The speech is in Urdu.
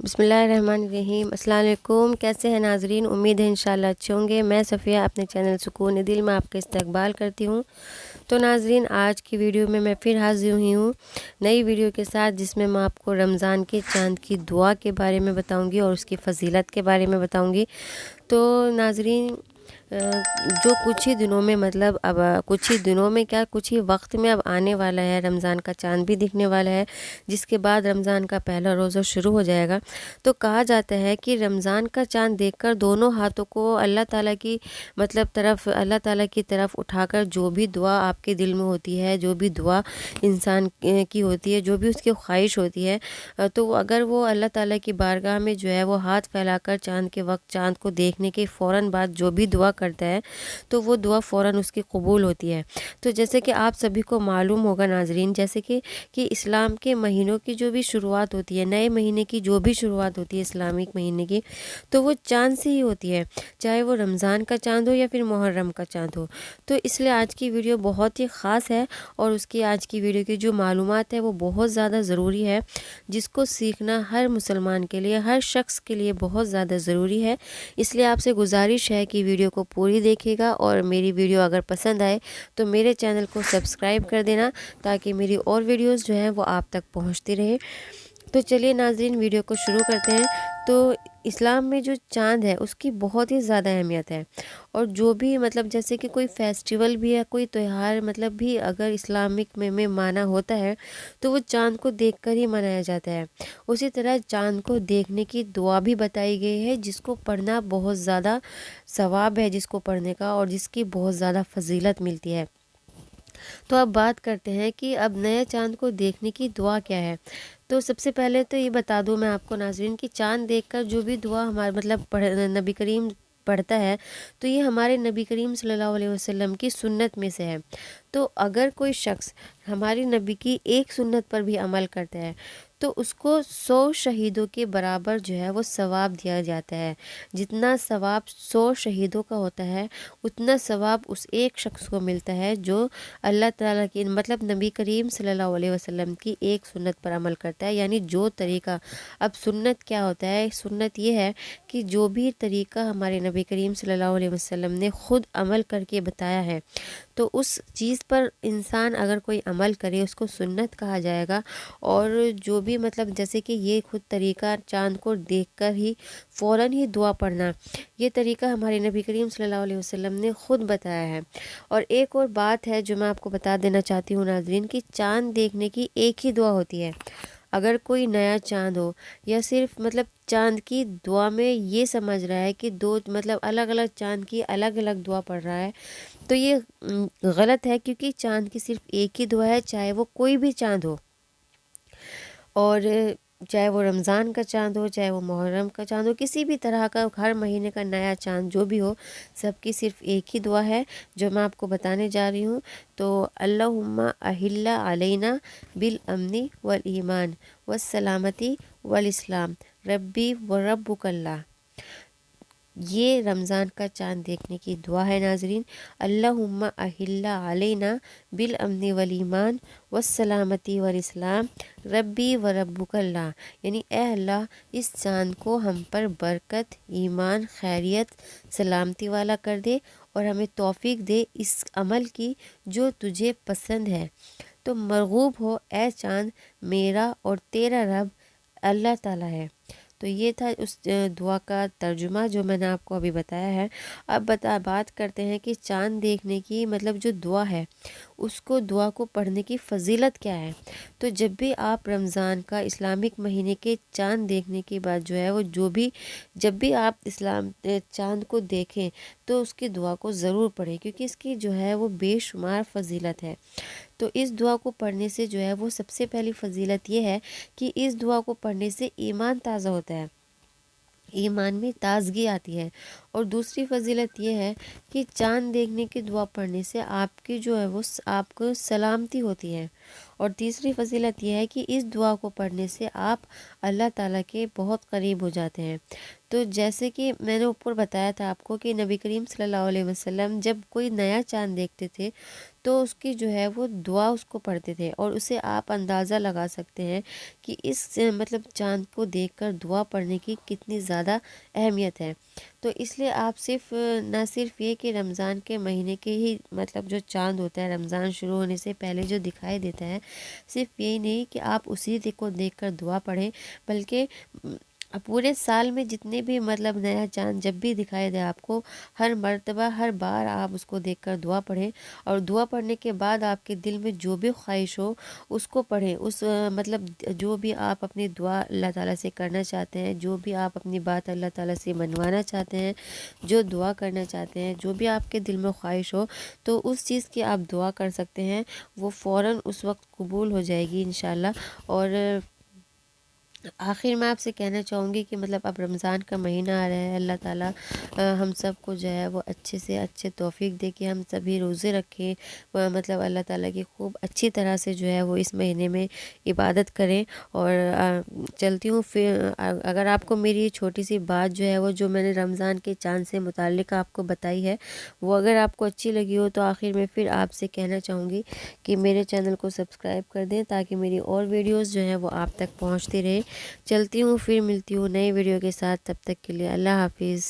بسم اللہ الرحمن الرحیم۔ السلام علیکم، کیسے ہیں ناظرین؟ امید ہے انشاءاللہ اچھے ہوں گے۔ میں صفیہ اپنے چینل سکون دل میں آپ کا استقبال کرتی ہوں۔ تو ناظرین، آج کی ویڈیو میں پھر حاضر ہوئی ہوں نئی ویڈیو کے ساتھ، جس میں میں آپ کو رمضان کے چاند کی دعا کے بارے میں بتاؤں گی اور اس کی فضیلت کے بارے میں بتاؤں گی۔ تو ناظرین، جو کچھ ہی دنوں میں اب کچھ ہی دنوں میں کیا کچھ ہی وقت میں اب آنے والا ہے، رمضان کا چاند بھی دکھنے والا ہے، جس کے بعد رمضان کا پہلا روزہ شروع ہو جائے گا۔ تو کہا جاتا ہے کہ رمضان کا چاند دیکھ کر دونوں ہاتھوں کو اللہ تعالیٰ کی اللہ تعالیٰ کی طرف اٹھا کر جو بھی دعا آپ کے دل میں ہوتی ہے، جو بھی دعا انسان کی ہوتی ہے، جو بھی اس کی خواہش ہوتی ہے، تو اگر وہ اللہ تعالیٰ کی بارگاہ میں جو ہے وہ ہاتھ پھیلا کر چاند کے وقت چاند کو دیکھنے کے فوراً بعد جو بھی دعا کرتا ہے، تو وہ دعا فوراً اس کی قبول ہوتی ہے۔ تو جیسے کہ آپ سبھی کو معلوم ہوگا ناظرین، جیسے کہ اسلام کے مہینوں کی جو بھی شروعات ہوتی ہے، نئے مہینے کی جو بھی شروعات ہوتی ہے اسلامک مہینے کی، تو وہ چاند سے ہی ہوتی ہے، چاہے وہ رمضان کا چاند ہو یا پھر محرم کا چاند ہو۔ تو اس لیے آج کی ویڈیو بہت ہی خاص ہے، اور آج کی ویڈیو کی جو معلومات ہے وہ بہت زیادہ ضروری ہے، جس کو سیکھنا ہر مسلمان کے لیے، ہر شخص کے لیے بہت زیادہ ضروری ہے۔ اس لیے آپ سے گزارش ہے کہ ویڈیو کو پوری دیکھیے گا، اور میری ویڈیو اگر پسند آئے تو میرے چینل کو سبسکرائب کر دینا، تاکہ میری اور ویڈیوز جو ہیں وہ آپ تک پہنچتی رہے۔ تو چلیے ناظرین، ویڈیو کو شروع کرتے ہیں۔ تو اسلام میں جو چاند ہے اس کی بہت ہی زیادہ اہمیت ہے، اور جو بھی جیسے کہ کوئی فیسٹیول بھی ہے، کوئی تہوار بھی اگر اسلامک میں مانا ہوتا ہے، تو وہ چاند کو دیکھ کر ہی منایا جاتا ہے۔ اسی طرح چاند کو دیکھنے کی دعا بھی بتائی گئی ہے، جس کو پڑھنا بہت زیادہ ثواب ہے، جس کو پڑھنے کا، اور جس کی بہت زیادہ فضیلت ملتی ہے۔ تو اب بات کرتے ہیں کہ اب نئے چاند کو دیکھنے کی دعا کیا ہے۔ تو سب سے پہلے تو یہ بتا دوں میں آپ کو ناظرین کہ چاند دیکھ کر جو بھی دعا ہمارے نبی کریم پڑھتا ہے، تو یہ ہمارے نبی کریم صلی اللہ علیہ وسلم کی سنت میں سے ہے۔ تو اگر کوئی شخص ہماری نبی کی ایک سنت پر بھی عمل کرتا ہے، تو اس کو 100 شہیدوں کے برابر جو ہے وہ ثواب دیا جاتا ہے۔ جتنا ثواب 100 شہیدوں کا ہوتا ہے، اتنا ثواب اس ایک شخص کو ملتا ہے جو اللہ تعالیٰ کی نبی کریم صلی اللہ علیہ وسلم کی ایک سنت پر عمل کرتا ہے۔ یعنی جو طریقہ، اب سنت کیا ہوتا ہے؟ سنت یہ ہے کہ جو بھی طریقہ ہمارے نبی کریم صلی اللہ علیہ وسلم نے خود عمل کر کے بتایا ہے، تو اس چیز پر انسان اگر کوئی عمل کرے اس کو سنت کہا جائے گا۔ اور جو بھی جیسے کہ یہ خود طریقہ چاند کو دیکھ کر ہی فوراً ہی دعا پڑھنا، یہ طریقہ ہمارے نبی کریم صلی اللہ علیہ وسلم نے خود بتایا ہے۔ اور ایک اور بات ہے جو میں آپ کو بتا دینا چاہتی ہوں ناظرین، کہ چاند دیکھنے کی ایک ہی دعا ہوتی ہے۔ اگر کوئی نیا چاند ہو، یا صرف چاند کی دعا میں یہ سمجھ رہا ہے کہ دو الگ الگ چاند کی الگ الگ دعا پڑھ رہا ہے، تو یہ غلط ہے، کیونکہ چاند کی صرف ایک ہی دعا ہے، چاہے وہ کوئی بھی چاند ہو، اور چاہے وہ رمضان کا چاند ہو، چاہے وہ محرم کا چاند ہو، کسی بھی طرح کا ہر مہینے کا نیا چاند جو بھی ہو، سب کی صرف ایک ہی دعا ہے جو میں آپ کو بتانے جا رہی ہوں۔ تو اللہم اہل علینا بالامن والایمان والسلامتی والاسلام ربی و ربک اللہ۔ یہ رمضان کا چاند دیکھنے کی دعا ہے ناظرین۔ اللہم اہل علینا بالامن والایمان والسلامتی والاسلام ربی و ربک اللہ، یعنی اے اللہ، اس چاند کو ہم پر برکت، ایمان، خیریت، سلامتی والا کر دے، اور ہمیں توفیق دے اس عمل کی جو تجھے پسند ہے۔ تو مرغوب ہو اے چاند، میرا اور تیرا رب اللہ تعالیٰ ہے۔ تو یہ تھا اس دعا کا ترجمہ جو میں نے آپ کو ابھی بتایا ہے۔ اب بات کرتے ہیں کہ چاند دیکھنے کی جو دعا ہے، اس کو دعا کو پڑھنے کی فضیلت کیا ہے۔ تو جب بھی آپ رمضان کا اسلامک مہینے کے چاند دیکھنے کے بعد جو ہے وہ جب بھی آپ چاند کو دیکھیں تو اس کی دعا کو ضرور پڑھیں، کیونکہ اس کی جو ہے وہ بے شمار فضیلت ہے۔ تو اس دعا کو پڑھنے سے جو ہے وہ سب سے پہلی فضیلت یہ ہے کہ اس دعا کو پڑھنے سے ایمان تازہ ہوتا ہے، ایمان میں تازگی آتی ہے۔ اور دوسری فضیلت یہ ہے کہ چاند دیکھنے کی دعا پڑھنے سے آپ کی جو ہے وہ آپ کو سلامتی ہوتی ہے۔ اور تیسری فضیلت یہ ہے کہ اس دعا کو پڑھنے سے آپ اللہ تعالیٰ کے بہت قریب ہو جاتے ہیں۔ تو جیسے کہ میں نے اوپر بتایا تھا آپ کو کہ نبی کریم صلی اللہ علیہ وسلم جب کوئی نیا چاند دیکھتے تھے تو اس کی جو ہے وہ دعا اس کو پڑھتے تھے، اور اسے آپ اندازہ لگا سکتے ہیں کہ اس مطلب چاند کو دیکھ کر دعا پڑھنے کی کتنی زیادہ اہمیت ہے۔ تو اس لیے آپ صرف نہ صرف یہ کہ رمضان کے مہینے کے ہی مطلب جو چاند ہوتا ہے رمضان شروع ہونے سے پہلے جو دکھائی دیتا ہے، صرف یہی نہیں کہ آپ اسی کو دیکھ کر دعا پڑھیں، بلکہ پورے سال میں جتنے بھی مطلب نیا چاند جب بھی دکھائی دے آپ کو، ہر مرتبہ ہر بار آپ اس کو دیکھ کر دعا پڑھیں، اور دعا پڑھنے کے بعد آپ کے دل میں جو بھی خواہش ہو اس کو پڑھیں۔ اس مطلب جو بھی آپ اپنی دعا اللہ تعالیٰ سے کرنا چاہتے ہیں، جو بھی آپ اپنی بات اللہ تعالیٰ سے منوانا چاہتے ہیں، جو دعا کرنا چاہتے ہیں، جو بھی آپ کے دل میں خواہش ہو، تو اس چیز کی آپ دعا کر سکتے ہیں، وہ فوراً اس وقت قبول ہو جائے گی انشاءاللہ۔ اور آخر میں آپ سے کہنا چاہوں گی کہ مطلب اب رمضان کا مہینہ آ رہا ہے، اللہ تعالیٰ ہم سب کو جو ہے وہ اچھے سے اچھے توفیق دے کہ ہم سبھی روزے رکھیں، مطلب اللہ تعالیٰ کی خوب اچھی طرح سے جو ہے وہ اس مہینے میں عبادت کریں۔ اور چلتی ہوں پھر، اگر آپ کو میری چھوٹی سی بات جو ہے وہ جو میں نے رمضان کے چاند سے متعلق آپ کو بتائی ہے، وہ اگر آپ کو اچھی لگی ہو تو آخر میں پھر آپ سے کہنا چاہوں گی کہ میرے چینل کو سبسکرائب کر دیں تاکہ میری اور ویڈیوز جو ہیں وہ آپ تک پہنچتی رہیں۔ چلتی ہوں، پھر ملتی ہوں نئی ویڈیو کے ساتھ، تب تک کے لیے اللہ حافظ۔